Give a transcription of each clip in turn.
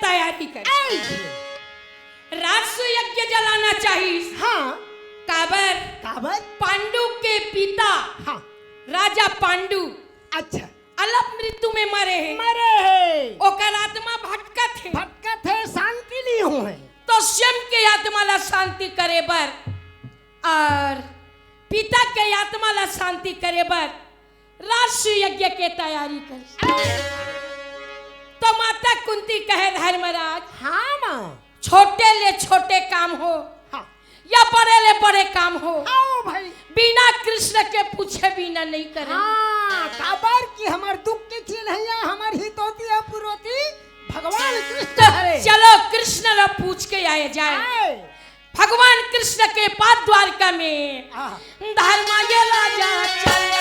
तैयारी करे। राजस्व यज्ञ जलाना चाहिए। हाँ। काबर काबर पांडु के पिता। हाँ। राजा पांडु अच्छा अलप मृत्यु में मरे हैं। मरे है ओकर आत्मा भटकत है शांति नहीं हो है तो स्वयं के आत्मा ला शांति करे बर और पिता के आत्मा ला शांति करे बर राजस्व यज्ञ के तैयारी कर। तो माता कुंती कहे धर्मराज, हाँ माँ, छोटे ले छोटे काम हो हाँ। या बड़े ले बड़े काम हो, आओ भाई, बिना कृष्ण के पूछे बिना नहीं करे। हाँ, काबर की हमार दुख के चीज है या हमार हितोती है पुरोती भगवान कृष्ण हरे। चलो कृष्ण ला पूछ के आए जाए। भगवान कृष्ण के पाद द्वारका में धर्मा ये राजा चले।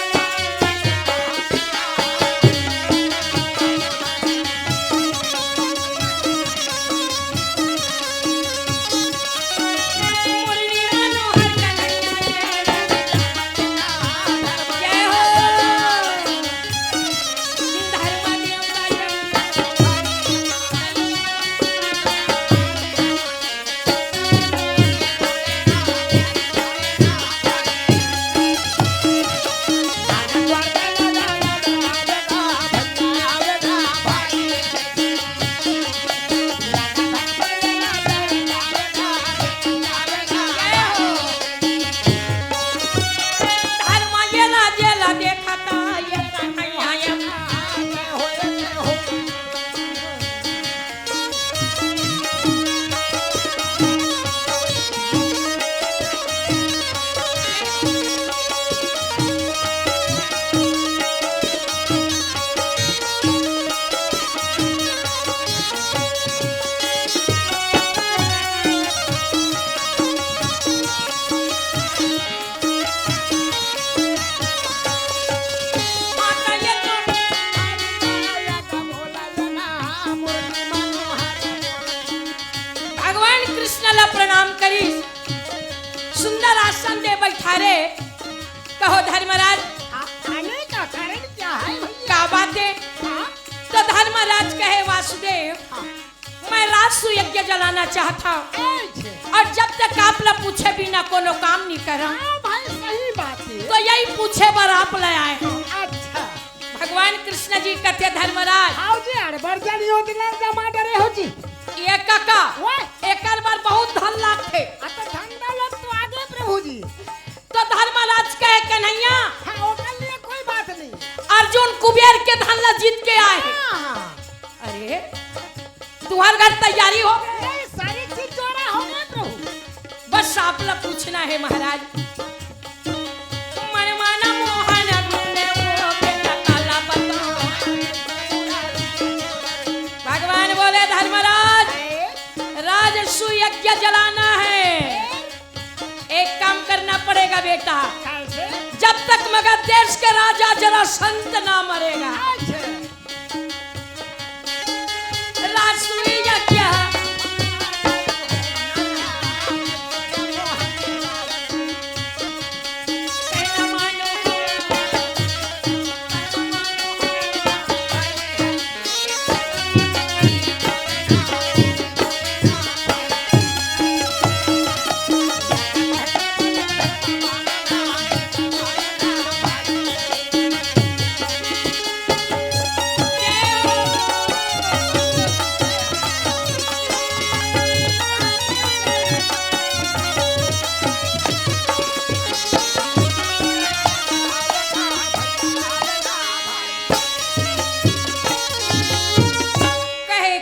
प्रणाम करी सुंदर आसन दे बैठारे। कहो धर्मराज आने का कारण क्या है? क्या बात है? तो धर्मराज कहे वासुदेव मैं राजसु यज्ञ जलाना चाहता हूँ और जब तक आप लोग पूछे बिना कोनो काम नहीं करा। हाँ भाई सही बात है। तो यही पूछे बार आप ले आए हो। अच्छा भगवान कृष्ण जी कहते धर्मराज आओ जी अरे बर्जन यो दिला जमा डरे हो जी ये काका ओए एक बार बहुत धन लाख थे। तो धन दौलत तो आगे प्रभु जी। तो धर्मराज कहे कन्हैया हाँ ओकर लिए कोई बात नहीं। अर्जुन कुबेर के धन ला जीत के आए हैं। हाँ अरे तुम्हार घर तैयारी हो गई? नहीं सारी चीज जोड़ा हो गए प्रभु। बस आप लोग पूछना है महाराज। मनमाना मोहन ने वो बेटा काला बताओ। भगवान बोले धर्मराज राजसु यज्ञ जलाना है। एक काम करना पड़ेगा बेटा, कैसे? जब तक मगध देश के राजा जरासंध ना मरेगा राजसु यज्ञ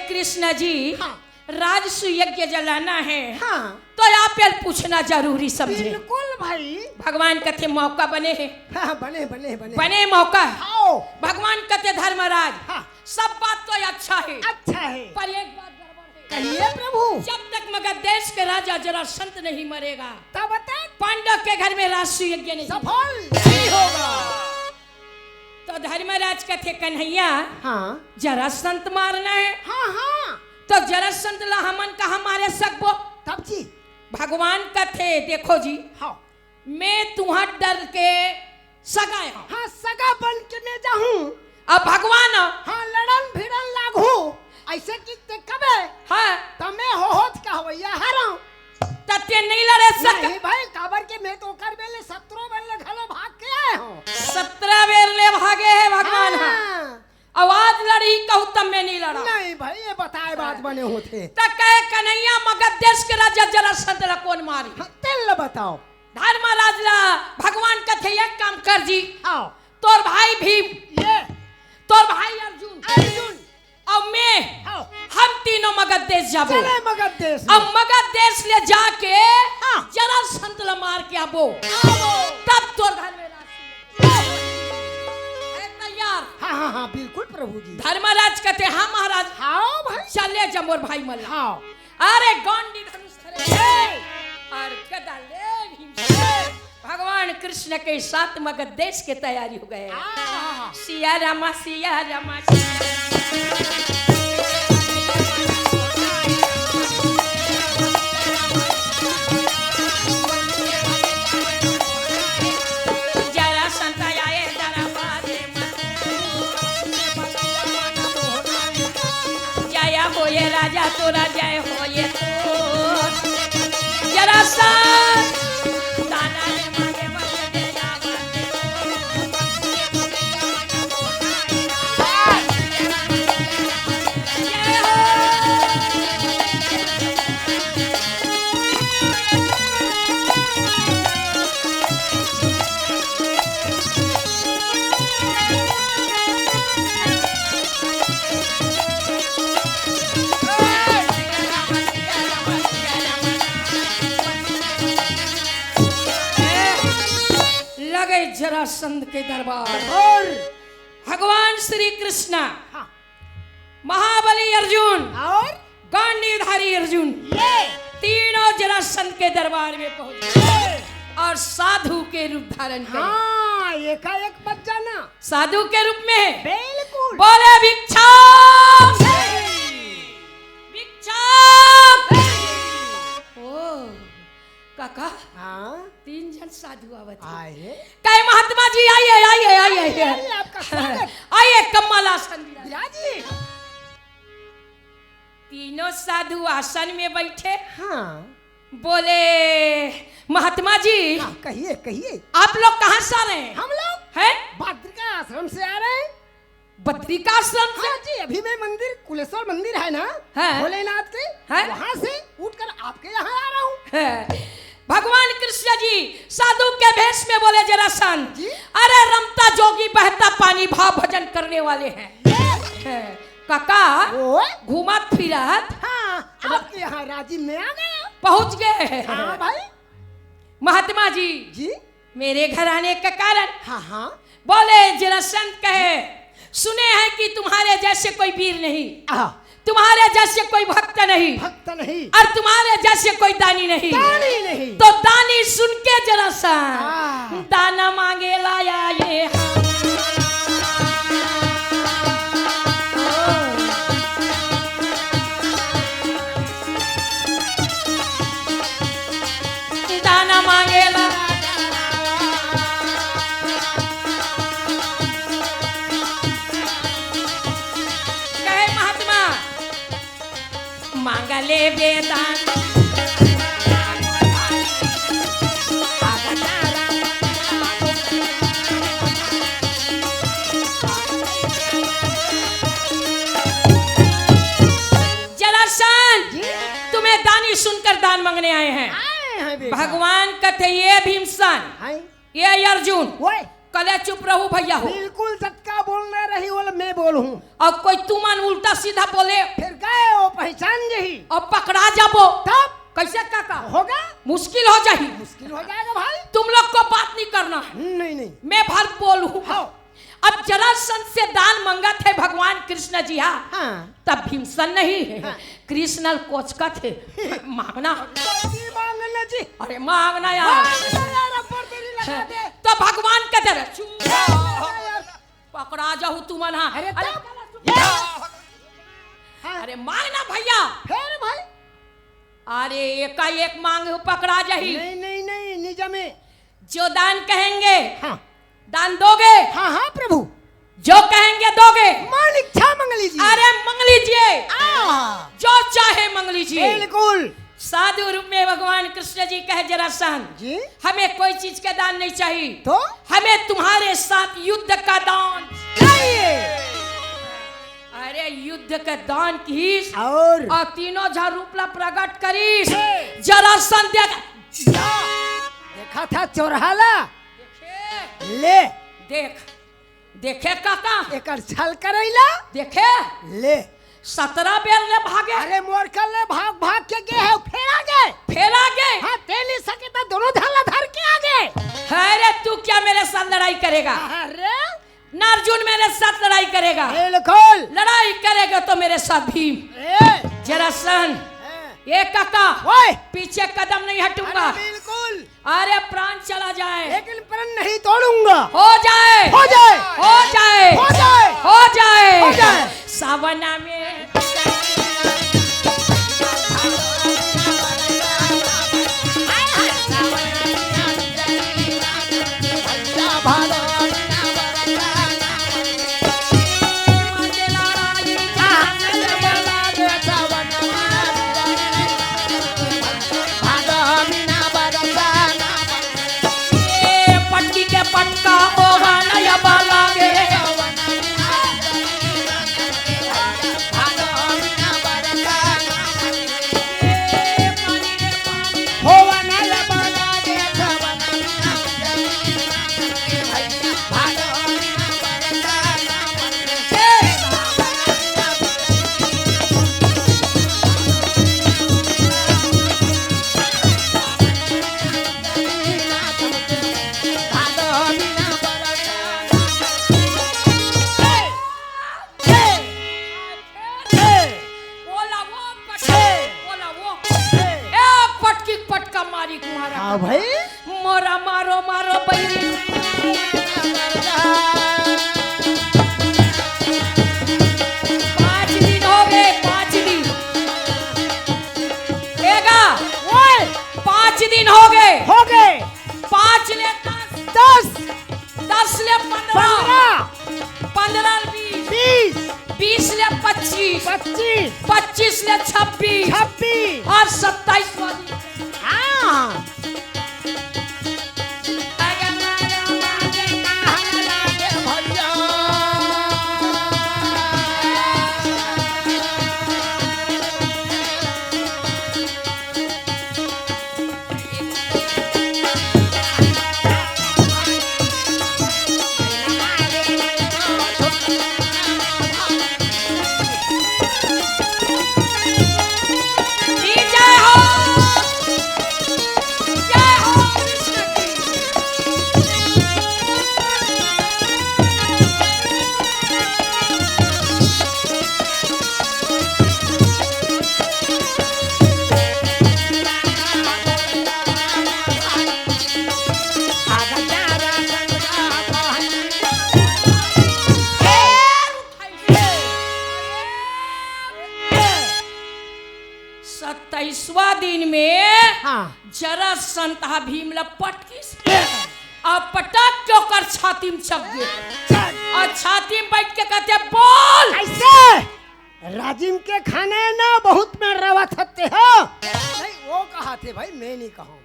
कृष्ण जी हाँ। राजसु यज्ञ जलाना है। हाँ तो आप पूछना जरूरी समझे। बिल्कुल भाई। भगवान कथे मौका बने हैं। हाँ बने बने बने बने मौका। आओ भगवान कथे धर्मराज हाँ। सब बात तो अच्छा है अच्छा है पर एक बात गड़बड़ है। कहिए प्रभु। जब तक मगध देश के राजा जरासंध नहीं मरेगा तब तक पांडव के घर में राजसु यज्ञ नहीं सफल नहीं होगा। तो धर्मराज कथे कन्हैया हाँ जरासंध मारना है। हाँ हाँ तो जरासंध ला हमन का हमारे सकबो तब जी। भगवान कथे देखो जी हाँ मैं तुम्हार डर के सगाए हूँ। हाँ सगा बन के मैं जाऊँ। अब भगवान हाँ लड़न भिड़न लागू ऐसे की ते कबे हाँ तमे होत का होया हराऊं तते नहीं लड़े सक नहीं भाई काबर के मैं तो कर बेले 17 बेले घलो भाग के आए हूं। 17 बेर ले भागे है भगवान। हाँ। आवाज लड़ी कहूँ तब मैं नहीं लड़ा। नहीं भाई ये बताए बात बने होते। तो कहे कन्हैया मगध देश के राजा जरासंध ला कौन मारी। हाँ, तेल बताओ। धर्मराज ला भगवान कथे एक काम कर जी आओ तोर भाई भीम ये तोर भाई अर्जुन अर्जुन और मैं आओ हम तीनों मगध देश जाबो। चले मगध देश अब मगध देश ले जाके जरासंध ला मार के आबो तब तोर घर में राजसु है तैयार। हाँ हाँ हाँ बिल्कुल प्रभु जी। धर्मराज कहते हाँ महाराज आओ भाई चले जमोर भाई मल्ला। आओ अरे गौंडी धनुष धरे और गदा ले भीम से भगवान कृष्ण के साथ मगध देश के तैयारी हो गए। सिया रामा सिया रामा जरासंध आए दरबारे में जय हो ये राजा तोरा जय हो ये तो जरासंध दाना रे मांगे बस दे जय हो। लगे जरासंध के दरबार और भगवान श्री कृष्ण हाँ महाबली अर्जुन और गांडीधारी अर्जुन ये तीनों जरासंध के दरबार में पहुंचे और साधु के रूप धारण करे। हाँ एकाएक बच जाना साधु के रूप में बिल्कुल बोले भिक्षा भिक्षा। ओ काका हाँ 3 जन साधु आवत हैं। आए कहे महात्मा जी आइए आइए आइए आइए, आपका स्वागत। आइए कमल आसन दिया। विराजी तीनों साधु आसन में बैठे। हाँ बोले महात्मा जी, हाँ, कहिए कहिए। आप लोग कहाँ से आ रहे हैं? हम लोग हैं बद्रिका आश्रम से आ रहे हैं। बद्रिका आश्रम से? हाँ जी, अभी मैं मंदिर कुलेश्वर मंदिर है ना, हाँ। भोलेनाथ के, हाँ। वहाँ से उठकर आपके यहाँ आ रहा हूँ। है। भगवान कृष्ण जी साधु के भेष में बोले जरा शांत। जी? अरे रमता जोगी बहता पानी भाव भजन करने वाले हैं। है। काका ओए, घूमत फिरत हाँ, आपके यहाँ राजीव में आ गया। पहुंच गए। हाँ भाई महात्मा जी जी। मेरे घर आने का कारण? हाँ हाँ। बोले जरा संत कहे, सुने हैं कि तुम्हारे जैसे कोई वीर नहीं, तुम्हारे जैसे कोई भक्त नहीं, भक्त नहीं, और तुम्हारे जैसे कोई दानी नहीं। दानी नहीं। तो दानी सुन के जरा सा हाँ। दाना मांगे लाया ये। दाना मांगे ला कहे महात्मा मांगा ले वेदान। जरासंध तुम्हें दानी सुनकर दान मांगने आए हैं। भगवान कहते ये भीमसेन, ये अर्जुन, ओए, कले चुप रहो भैया हो। बिल्कुल झटका बोलना रही बोले मैं बोलूं। और कोई तुमन उल्टा सीधा बोले फिर गए वो पहचान यही, और पकड़ा जाबो तब कैसे काका? होगा, मुश्किल हो जाही। मुश्किल हो जाएगा भाई। तुम लोग को बात नहीं करना है, नहीं नहीं। मैं भर बोलूं। हाँ। अब जरासंध से दान मांगा थे भगवान कृष्ण जी। हाँ। तब भीमसेन नहीं है। हाँ। कृष्ण कोच का थे मांगना। मांगना जी। अरे मांगना यार। लगा दे। तो भगवान कहते रहे चुप यार। पकड़ा जाऊ तुम ना। अरे अरे, हाँ। अरे मांगना भैया। फिर भाई अरे एक मांग पकड़ा जाही। नहीं नहीं नहीं, निजा में जो दान कहेंगे हाँ दान दोगे। हाँ हाँ प्रभु, जो कहेंगे दोगे। मान इच्छा मांग लीजिए। अरे मांग लीजिए, आ, जो चाहे मांग लीजिए। बिल्कुल। साधु रूप में भगवान कृष्ण जी कहे जरासंध जी हमें कोई चीज का दान नहीं चाहिए, तो हमें तुम्हारे साथ युद्ध का दान चाहिए। अरे युद्ध का दान की और तीनों झा रूपला प्रकट करीस। जरासंध देखा था चोरहाला। देखे ले देखे काका, एक छल करैला। देखे ले 17 बेर ले भागे। अरे मोर कर ले, भाग भाग के गए है, फिर आ गए। फिर आगे। हाँ तेली सके तो दोनों धाला धर के आ गए। अरे तू क्या मेरे साथ लड़ाई करेगा? अरे ना अर्जुन मेरे साथ लड़ाई करेगा। बिल्कुल। लड़ाई करेगा तो मेरे साथ भीम। जरासंध ये काका ओए पीछे कदम नहीं हटूंगा। बिल्कुल। अरे प्राण चला जाए लेकिन प्रण नहीं तोड़ूंगा। हो जाए हो जाए हो जाए हो जाए हो जाए हो जाए। सावना में पटकी के पटका होगा नया बाला गे। हाँ भाई मोरा मारो मारो बैरी। 5 दिन हो गए, 5 दिन। एगा ओए 5 दिन हो गए। 5 ले 10, 10 ले 15, 15 20, 20 ले 25, 25 25 25 ले 26 26 और 27 वाली हाँ जी जय हो कृष्ण की सत्ताईसवा दिन में हाँ जरा संता भीम लपट की और पटक के ओकर छाती में छप गए और छाती में बैठ के कहते बोल ऐसे राजिम के खाने ना बहुत में रवा थते हो नहीं वो कहा थे भाई मैं नहीं कहूँ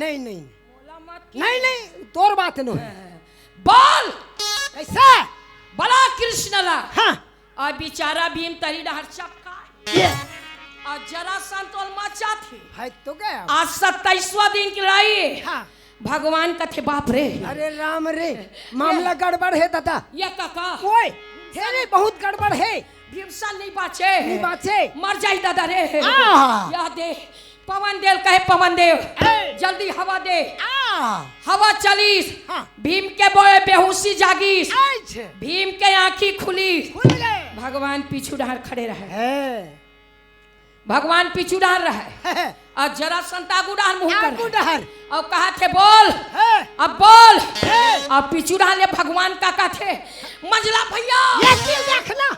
नहीं नहीं नहीं नहीं तोर बात नहीं बोल ऐसा बड़ा कृष्ण ला हाँ और बेचारा भीम तरी डहर चक्का ये और जरा संतोल मचा थे है तो गया आज 27वां दिन की लड़ाई हाँ भगवान कथे बाप रे अरे राम रे मामला गड़बड़ है दादा ये काका ओए हे रे बहुत गड़बड़ है भीमसन नहीं बाचे नहीं बाचे मर जाई दादा रे आ। यह दे पवन देव कहे पवन देव ए। जल्दी हवा दे आ हवा चलीस हाँ भीम के बोए बेहोशी जागीस आज भीम के आंखी खुली खुल गए भगवान पीछू डार खड़े रहे है भगवान पीछू डार रहे है और जरा संता गुडार मुंह कर आगू डहर और कहा थे बोल है अब बोल है और पीछू डाले भगवान का थे मंजला भैया ये चीज देखना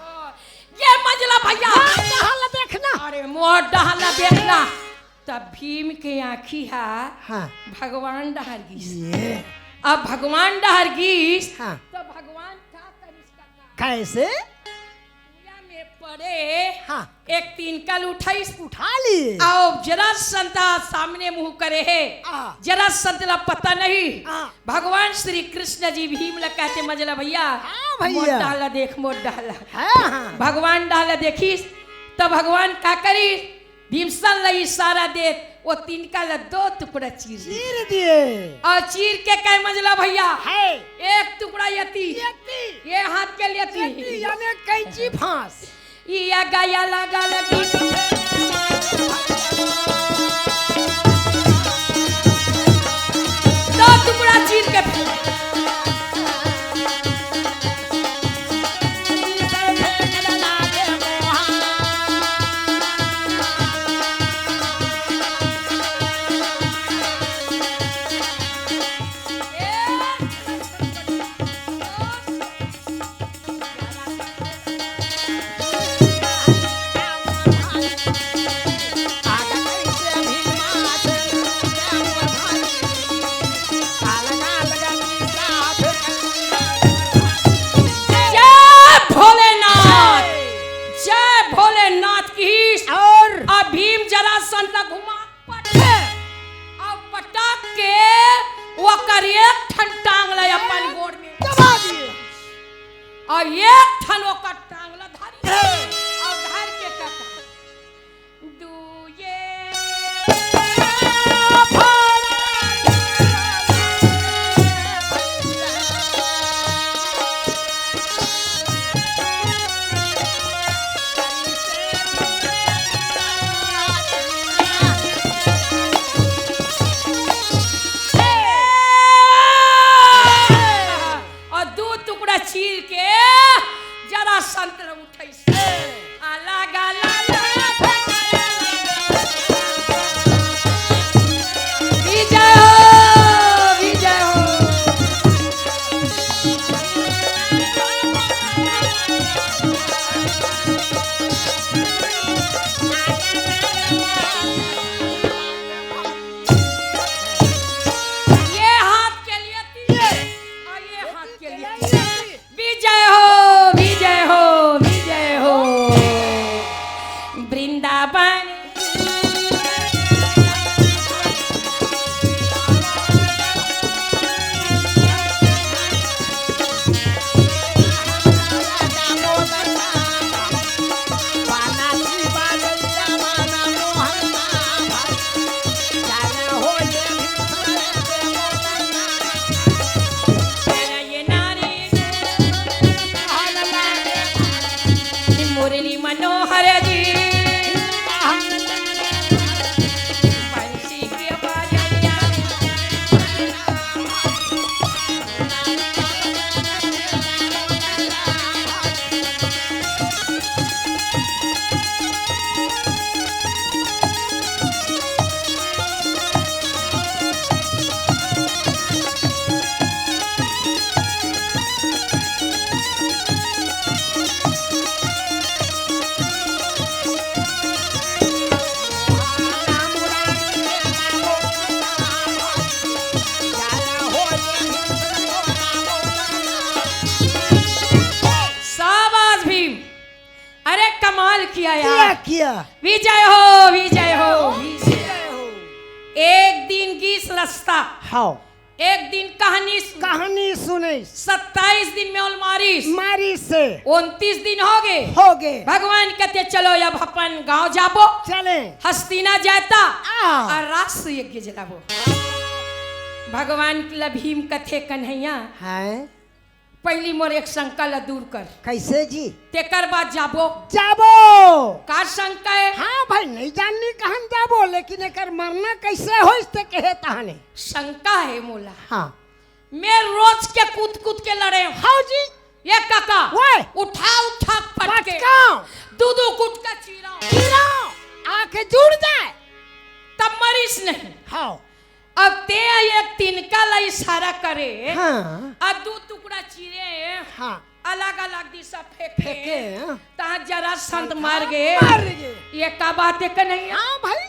ये मंजला भैया डहल देखना अरे मोर डहला देखना तब भीम के आंखी हा हाँ भगवान डहर गीस ये अब भगवान डहर गीस हाँ तो भगवान का करिस का कैसे पूजा में पड़े हाँ एक तीन कल उठाइस उठा लिए आओ जरा संता सामने मुंह करे है आ। जरा संतला पता नहीं आ। भगवान श्री कृष्ण जी भीम ला कहते मजला भैया हाँ भैया। मोट डाला देख मोट डाला हाँ हाँ भगवान डाला देखिस तो भगवान का करी भीमसन ला इशारा दे वो तिनका ला 2 टुकड़ा चीर दी। चीर दिए और चीर के कह मंजला भैया है एक टुकड़ा यती यति ये हाथ के यति लेती यानी कैंची फांस ये गाया लगा लगी 2 टुकड़ा चीर के फेंक। और एक ठन ओकर टांगला धारी और धार के कका दुए और 2 टुकड़ा चीर के जरा संतरा उठाई भैया विजय हो विजय हो विजय। जय हो। एक दिन गीस रास्ता, हाँ एक दिन कहानी कहानी सुने 27 दिन में अलमारिश मारी से 29 दिन हो गए। भगवान कहते चलो अब अपन गांव जाबो, चले हस्तिना जाता आ। और राष्ट्र यज्ञ जलाबो। भगवान भीम कथे कन्हैया है पहली मोर एक शंका ला दूर कर, कैसे जी तेकर बाद जाबो। जाबो का शंका है? हाँ भाई नहीं जाननी कहन जाबो, लेकिन एकर मरना कैसे हो इसते कहे तहने शंका है मोला। हाँ मैं रोज के कूद कूद के लड़े हाँ जी ये काका ओए उठा उठा पटके पटकाओ दूधू कुट का चीरा गिराओ आके जुड़ जाए तब मरीज नहीं। हाँ अब ते एक तिनका ला इशारा करे हाँ और दो टुकड़ा चीरे हाँ अलग अलग दिशा फेंके, फेंके हाँ। तहाँ जरा संत मार गए। मार गए। ये का बात है नहीं? हाँ भाई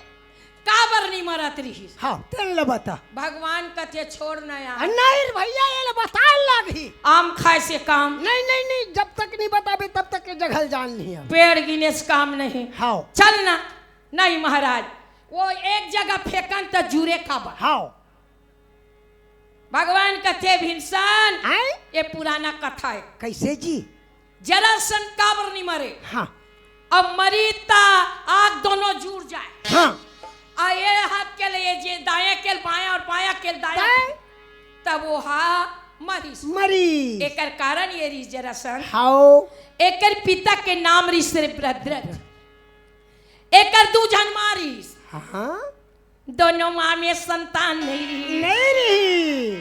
काबर नहीं मरत रही। हाँ तेन ले बता भगवान कथे छोड़ ना यार, नहीं भैया ये ले बता लगी आम खाए से काम नहीं नहीं नहीं जब तक नहीं बताबे तब तक के जगह जान नहीं है। पेड़ गिने से काम नहीं। हाँ चलना नहीं महाराज, वो एक जगह फेंकन तो जुरे काबर। हाँ भगवान कथे भीमसन आए ये पुराना कथा है। कैसे जी जरा सन काबर नहीं मरे, हाँ अब मरी ता आग दोनों जुड़ जाए। हाँ आ ये हाथ के लिए जे दाएं के बाएं और बायां के दाएं दाएं। तब वो हा मरीस। मरी एकर कारण ये री जरा सन हाँ एकर पिता के नाम री श्री भद्रथ, एकर दू जन मारिस, हाँ दोनों माँ में संतान नहीं रही। नहीं रही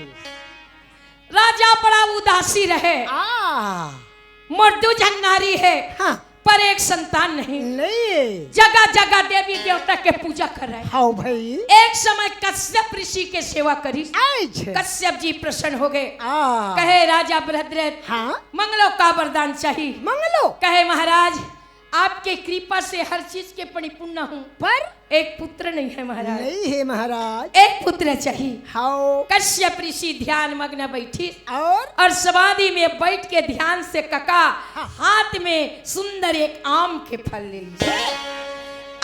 राजा बड़ा उदासी रहे, आ मर्दू जन नारी है हाँ पर एक संतान नहीं। नहीं जगह जगह देवी देवता के पूजा कर रहे। हाँ भाई एक समय कश्यप ऋषि के सेवा करी, आई छे कश्यप जी प्रसन्न हो गए। आ कहे राजा भद्रथ हाँ मंगलो का वरदान चाहिए। मंगलो कहे महाराज आपके कृपा से हर चीज के परिपूर्ण हूँ, पर एक पुत्र नहीं है महाराज, नहीं है महाराज। एक पुत्र चाहिए। हाँ कश्यप ऋषि ध्यान मग्न बैठी और समाधि में बैठ के ध्यान से कका हाँ। हाथ में सुंदर एक आम के फल ले ली।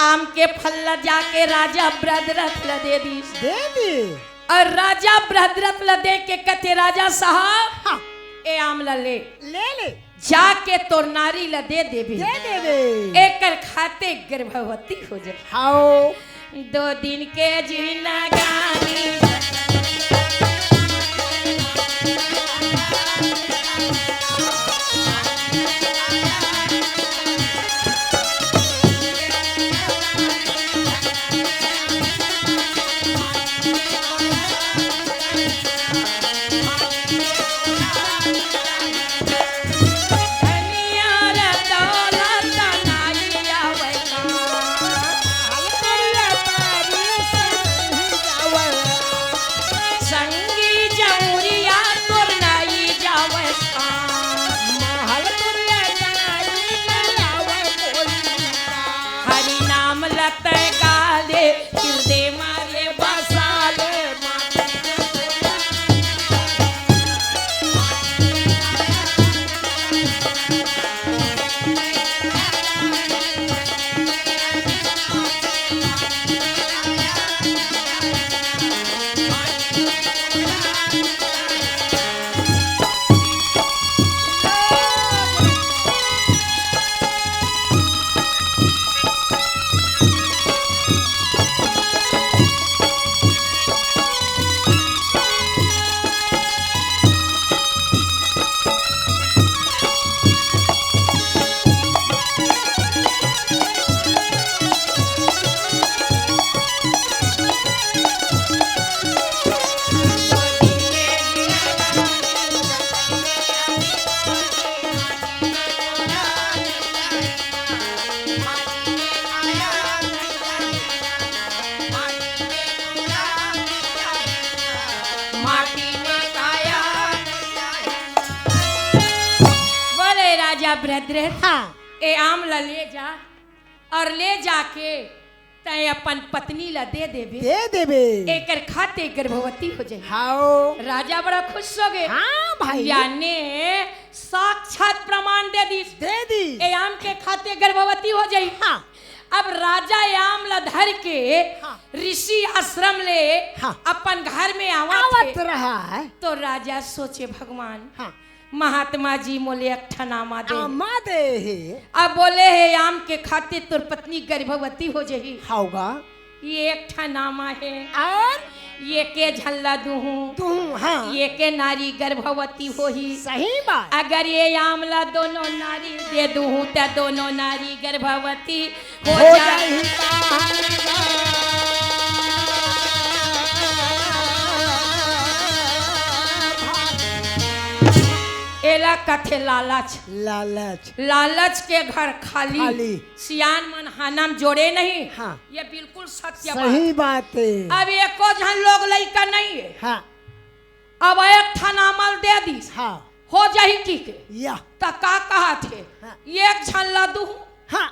आम के फल ला जाके राजा भद्रथ ला दे दी। दे दी और राजा भद्रथ ला दे के कहते राजा साहब हाँ ए आम ला ले ले जाके तोर नारी ला दे देवी, दे दे एकर खाते गर्भवती हो जाए। हाँ 2 दिन के जीना गानी भद्रथ हाँ ए आम ला ले जा और ले जाके तय अपन पत्नी ला दे देबे, दे देबे एकर खाते गर्भवती हो जाए। हाँ राजा बड़ा खुश हो गए। हाँ भाई यानी साक्षात प्रमाण दे दी दे दी ए आम के खाते गर्भवती हो जाई। हाँ अब राजा आमला धर के हाँ। ऋषि आश्रम ले हाँ। अपन घर में आवत आवत रहा है। तो राजा सोचे भगवान हाँ। महात्मा जी मोले एक ठनामा दे। आमा दे हे। अब बोले है आम के खातिर तोर पत्नी गर्भवती हो जही। होगा। ये एक ठनामा है और ये के झल्ला दूहू तू हाँ। ये के नारी गर्भवती होही। सही बात। अगर ये आमला दोनों नारी दे दूहू तो दोनों नारी गर्भवती हो हो जाए। एला कथे लालच लालच। लालच के घर खाली, खाली। सियान मन हानम जोड़े नहीं। हाँ। ये बिल्कुल सत्य सही बात है। अब एको झन लोग लइका नहीं है। हाँ। अब एक ठनामल दे दी हाँ। हो जाही की के या। त का कहा थे हाँ। एक झन ला दू हाँ।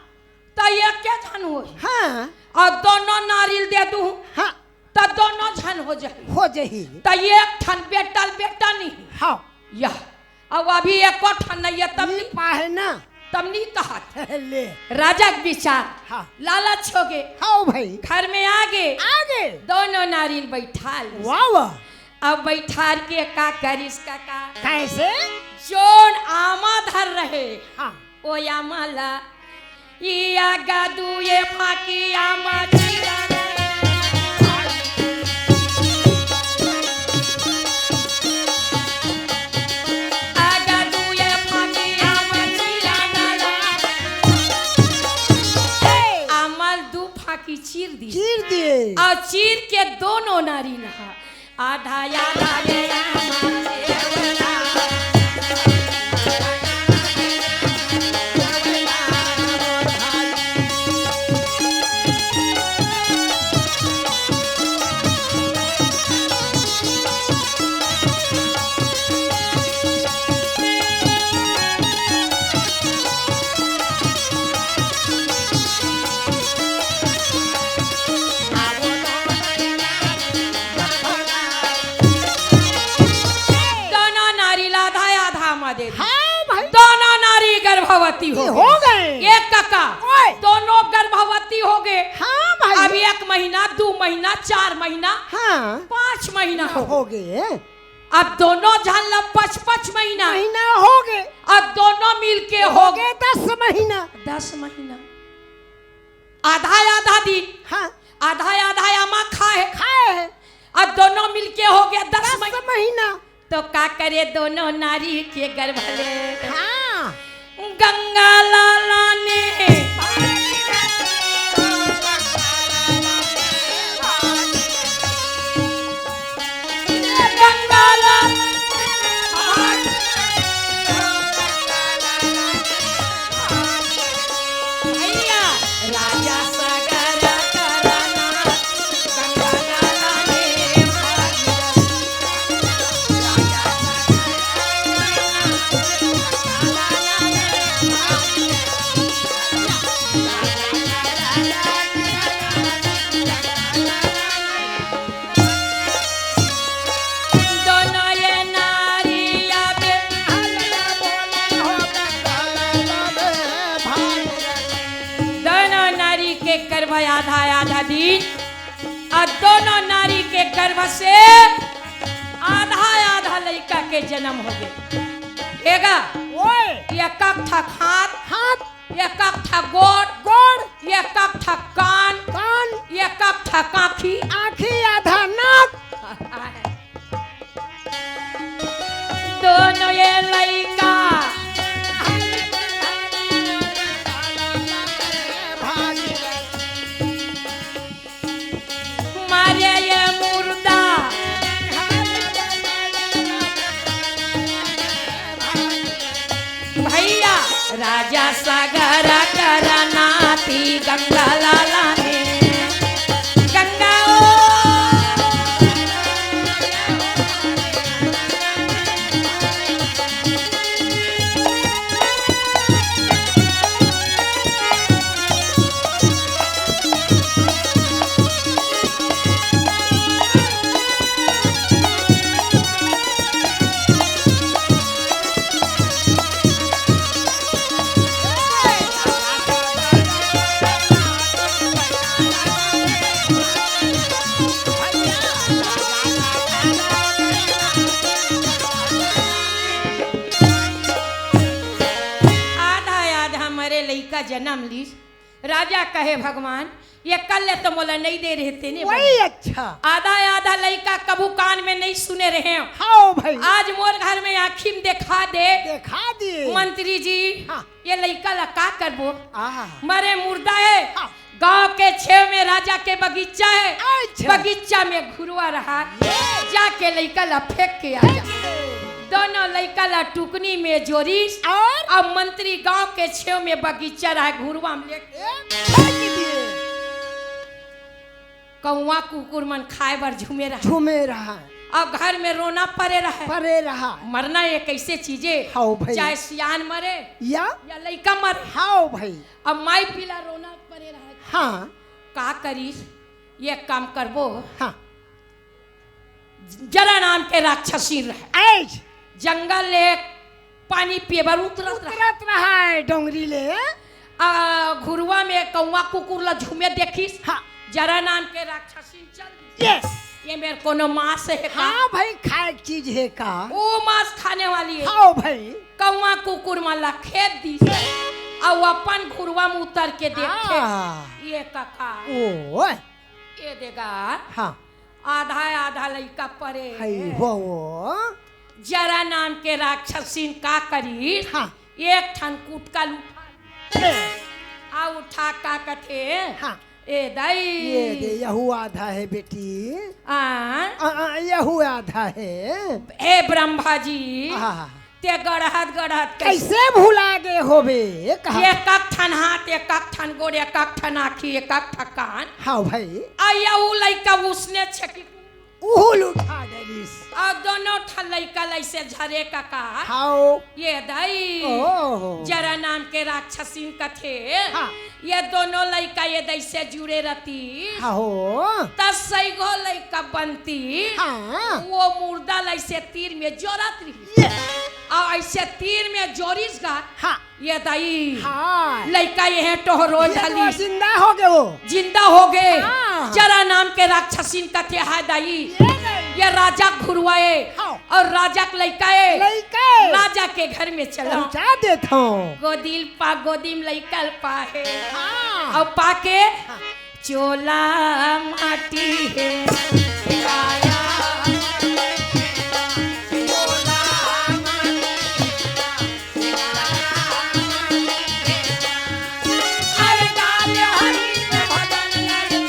त एक के झन हो हाँ। और दोनों नारियल दे दू हाँ। त दोनों झन हो जाही। हो जही। त एक ठन बेटा नहीं हाँ। या अब अभी एक ठन नहीं है तब नहीं पाहे ना। तब नहीं कहा था। ले। राजा के विचार हाँ। लालच हो गए। हाँ भाई। घर में आगे आगे। दोनों नारियल बैठा ली। वाह वाह। अब बैठा के का करिस का कैसे? जोन आमा धर रहे हाँ। ओ आमाला या गादू ये फाकी आमा चिरा चीर दी। चीर दिए। और चीर के दोनों नारी नहा आधा आधा रे गर्भवती हो गए। एक काका दोनों गर्भवती हो गए। हाँ भाई। अब 1 महीना 2 महीना 4 महीना हाँ 5 महीना हो गए। अब दोनों झन 5 महीना हो गए। अब दोनों मिलके हो गए 10 महीना। 10 महीना आधा आधा दिन। हाँ। आधा आधा आमा खाए खाए। अब दोनों मिलके हो गए 10 महीना। तो का करे दोनों नारी के गर्भ ले। हाँ। गंगा लाला ने गंगा लाला भैया राजा सागर करना गंगा लाला ने आधा आधा दिन और दोनों नारी के गर्भ से आधा आधा लड़का के जन्म हो गए। एगा ये कब था हाथ ये कब था गोड़ ये कब था कान ये कब था आँखी आधा नाक। दोनों ये लड़का राजा सागर करनाती गंगा लाला ने गंगा जन्म ली। राजा कहे भगवान ये कल तो मोला नहीं दे रहे थे ने वही अच्छा आधा आधा लड़का कबू कान में नहीं सुने रहे हो। हाँ भाई आज मोर घर में आखिर में देखा दे। देखा दिए मंत्री जी हाँ। ये लड़का ला का करबो आहा मरे मुर्दा है। हाँ। गांव के छेव में राजा के बगीचा है। अच्छा। बगीचा में घुरवा रहा जाके लड़का ला फेंक के आ जा। दोनों लड़का ला टुकनी में जोरीस और अब मंत्री गांव के छेव में बगीचा रहा घुरवा में लेके फेंक दिए कौवा कुकुर मन खाए बर झूमे रहा। झूमे रहा अब घर में रोना पड़े रहा। परे रहा मरना एक ऐसे चीजें हाँ भाई चाहे सियान मरे या लड़का मरे। हाँ भाई अब माई पिला रोना पड़े रहा। हाँ का करीस ये काम करबो। हाँ जरा नाम के राक्षसी रहे ऐज जंगल ले पानी पिए बर उतरत रहे। उतरत रहा है डोंगरी ले घुरुआ में कौवा कुकुर ला झूमे देखिस। हाँ जरा नाम के राक्षसी चल यस ये मेरे कोनो मांस है का। हाँ भाई खाए चीज है का वो मांस खाने वाली है। हाँ भाई कौवा कुकुर माला खेत दी और अपन घुरुआ में उतर के देखे ये काका ओ ये देगा हाँ आधा आधा लड़का परे हाय वो जरा नाम के राक्षसीन का करी हाँ एक ठन कुटका लुठा आ उठा का कथे हाँ ए दाई ये दे यहू आधा है बेटी यहू आधा है हे ब्रह्मा जी आहा, ते गढ़हत गढ़हत कैसे भुला गए होबे कहा एक ठन हाथ एक ठन गोड़ एक ठन आँखी एक ठन कान हाँ भाई आया उ लइका उसने छकी उहुल उठा डरिस और दोनों ठन लइका लइसे झरे काका हाओ ये दाई ओह जरा नाम के राक्षसीन कथे हाँ। ये दोनों लइका ये दैसे जुड़े रहती हाओ तसई गो लइका बनती हाँ वो मुर्दा लइसे तीर में जोड़त रही और ऐसे तीर में जोरिस गा हाँ ये दाई हाँ लइका ये टोहरो ये तो ढली जिंदा हो गए वो जिंदा हो गए। हाँ। जरा नाम के राक्षसीन कथे है दाई ये राजा घुरवाए हाँ। और राजा के लइकाए लइका राजा के घर में चला पहुंचा देता हूँ गोदिल पा गोदिम लइकल पाहे हाँ और पाके चोला माटी है काया अरे गाले हरी में भजन लगे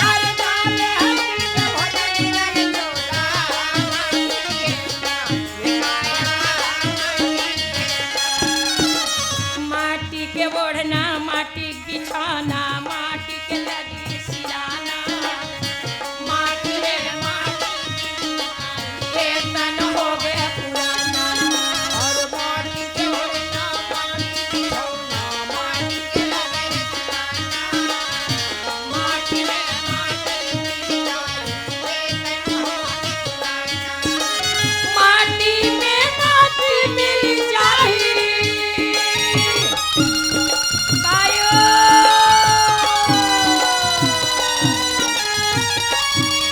अरे गाले हरी में भजन लगे माटी के ओढ़ना माटी बिछाना माटी के लगी सिराना माटी रे माटी ये तन हो गया पुराना और माटी के ओढ़ना माटी बिछाना माटी के लगी सिराना माटी रे माटी माटी में माटी मिल जाही आयो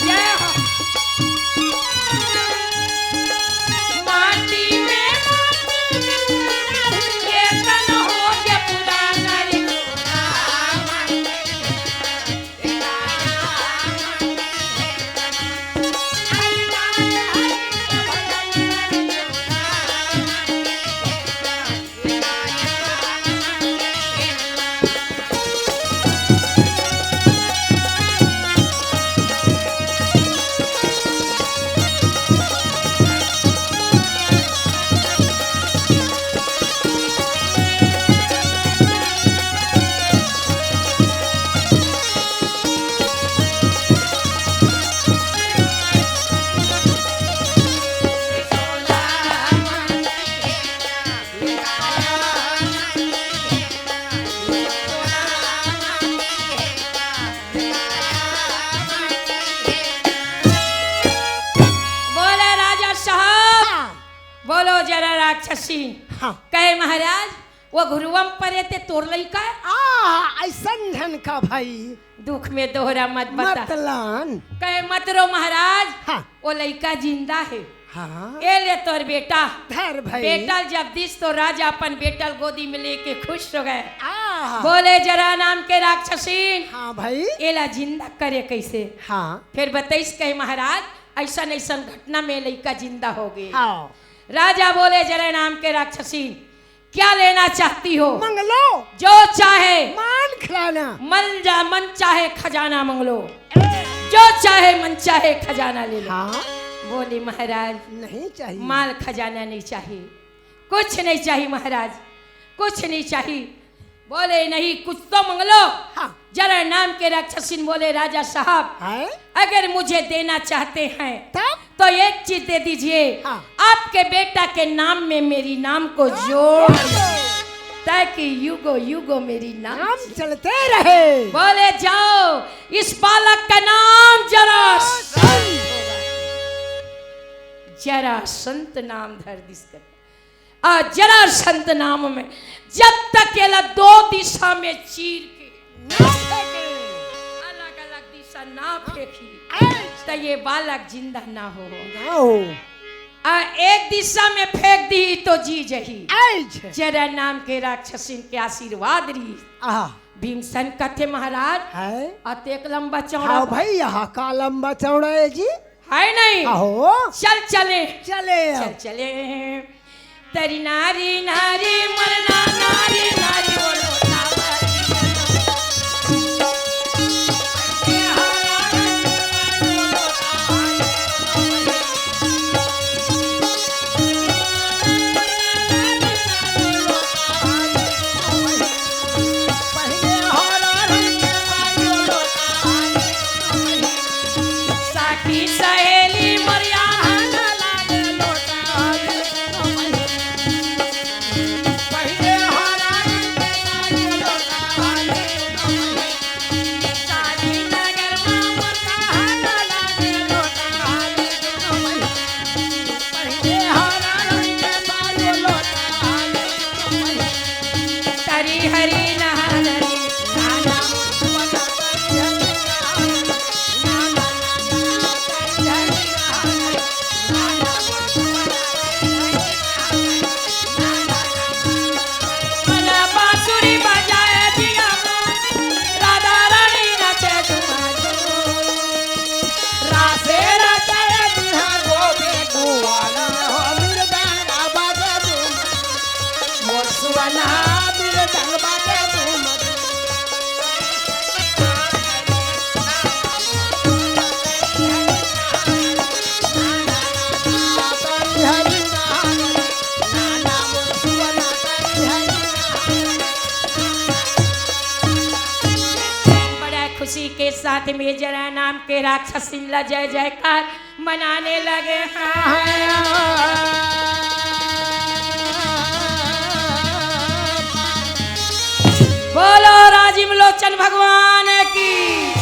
जय हो माटी में माटी ये तन हो गया पुराना रे बोले राजा साहब हाँ बोलो जरा राक्षसी हाँ कहे महाराज वो घुरुवम परे ते तोड़ लइका ऐसन धन का भाई दुख में दोहरा मत बता मतलान कहे मत रो महाराज हाँ वो लइका जिंदा है हाँ ए ले तोर बेटा। धर भाई। बेटल जब दिस तो राजा अपन बेटल गोदी में लेके खुश हो गए। आहा। बोले जरा नाम के राक्षसीन, हाँ भाई। एला जिंदा करे कैसे? हाँ फिर बताइस कहे महाराज ऐसा ऐसा घटना में लड़का जिंदा हो गए। हाँ। राजा बोले जरा नाम के राक्षसीन, क्या लेना चाहती हो? मंगलो। जो चाहे मान खिलाना। मन चाहे खजाना मंगलो, जो चाहे मन चाहे खजाना ले लो। हाँ। बोले महाराज नहीं चाहिए माल खजाना नहीं चाहिए, कुछ नहीं चाहिए महाराज, कुछ नहीं चाहिए। बोले नहीं कुछ तो मंगलो। हाँ। जरा नाम के राक्षसीन बोले राजा साहब है? अगर मुझे देना चाहते हैं तब तो एक चीज दे दीजिए। हाँ। आपके बेटा के नाम में मेरी नाम को जोड़ ताकि युगो युगो मेरी नाम चलते रहे। बोले जाओ इस बालक का नाम जरासंत नाम धर दिस कर। और जरासंत नाम में जब तक ये दो दिशा में चीर के अलग अलग दिशा ना फेंकी तो ये बालक जिंदा ना हो। एक दिशा में फेंक दी तो जी जही। जरा नाम के राक्षसीन के आशीर्वाद रही। भीमसेन कथे महाराज है अतेक लंबा चौड़ा। हाँ भाई यहाँ का लंबा चौड़ा है जी? है नहीं। आहो। चल चले चले चल चले। तेरी नारी नारी मरना नारी नारी बोलो के साथ में जरा नाम के राक्षसीन जय जयकार मनाने लगे। बोलो राजीव लोचन भगवान की।